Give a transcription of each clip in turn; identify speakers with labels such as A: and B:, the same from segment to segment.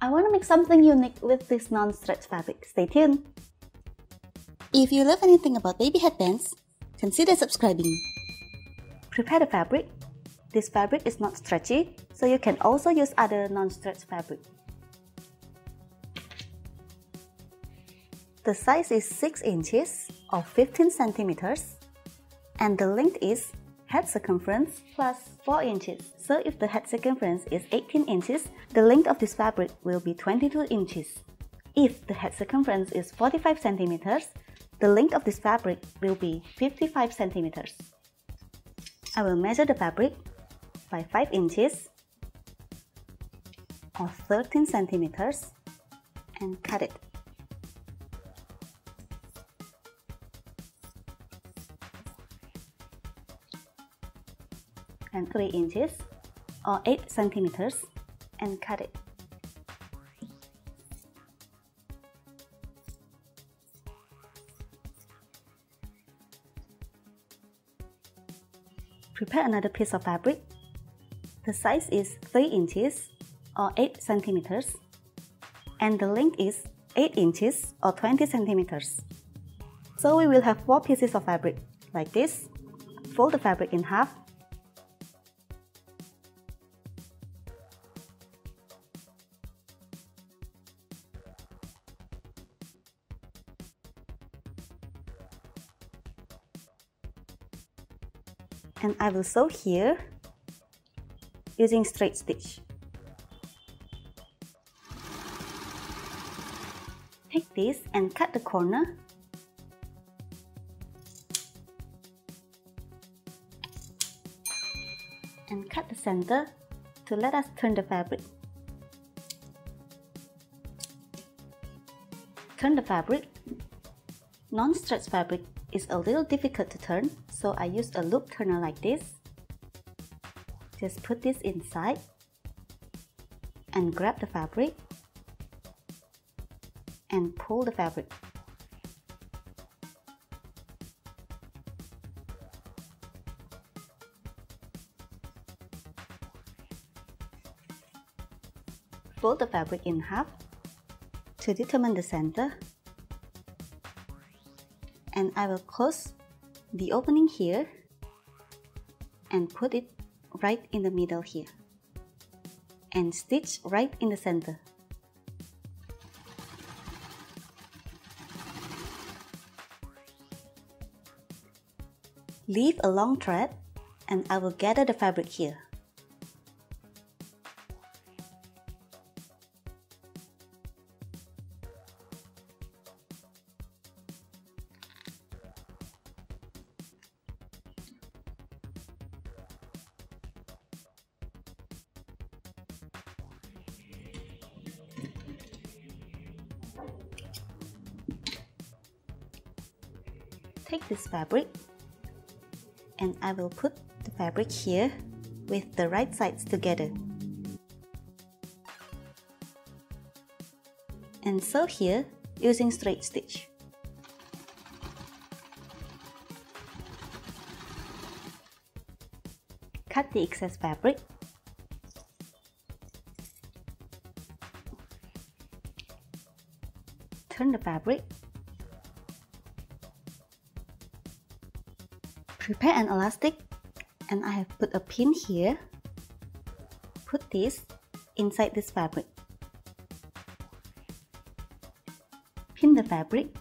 A: I want to make something unique with this non-stretch fabric. Stay tuned! If you love anything about baby headbands, consider subscribing. Prepare the fabric. This fabric is not stretchy, so you can also use other non-stretch fabric. The size is 6 inches or 15 centimeters, and the length is head circumference plus 4 inches. So if the head circumference is 18 inches, the length of this fabric will be 22 inches. If the head circumference is 45 centimeters, the length of this fabric will be 55 centimeters. I will measure the fabric by 5 inches or 13 centimeters and cut it. And 3 inches or 8 centimeters and cut it. Prepare another piece of fabric. The size is 3 inches or 8 centimeters, and the length is 8 inches or 20 centimeters. So we will have 4 pieces of fabric like this. Fold the fabric in half. And I will sew here using straight stitch. Take this and cut the corner. And cut the center to let us turn the fabric. Turn the fabric. Non-stretch fabric is a little difficult to turn, so I used a loop turner like this. Just put this inside and grab the fabric and pull the fabric. Fold the fabric in half to determine the center. And I will close the opening here and put it right in the middle here and stitch right in the center. Leave a long thread and I will gather the fabric here. Take this fabric and I will put the fabric here with the right sides together and sew here using straight stitch. Cut the excess fabric. Turn the fabric. Prepare an elastic, and I have put a pin here. Put this inside this fabric. Pin the fabric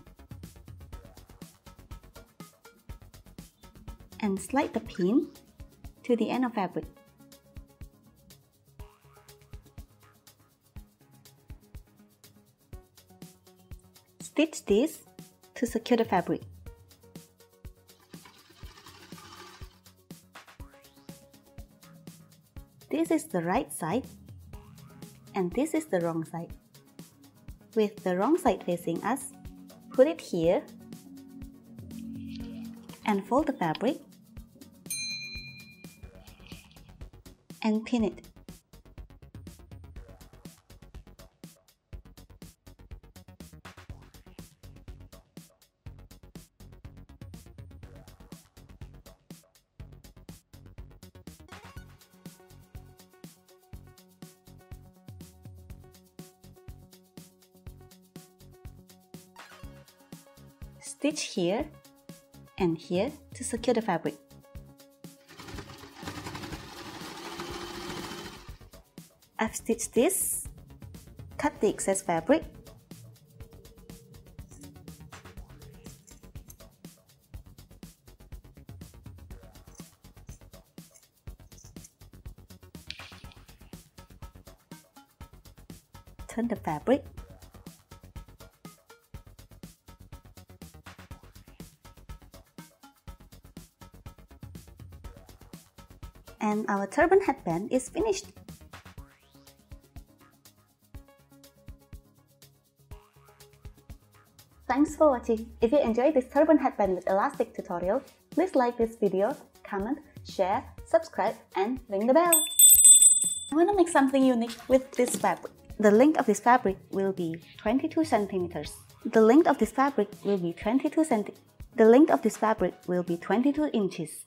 A: and slide the pin to the end of fabric. Stitch this to secure the fabric. This is the right side and this is the wrong side. With the wrong side facing us, put it here and fold the fabric and pin it. stitch here and here to secure the fabric. I've stitched this, cut the excess fabric, turn the fabric, and our turban headband is finished. Thanks for watching. If you enjoyed this turban headband with elastic tutorial, please like this video, comment, share, subscribe, and ring the bell. I want to make something unique with this fabric. The length of this fabric will be 22 centimeters. The length of this fabric will be 22 inches.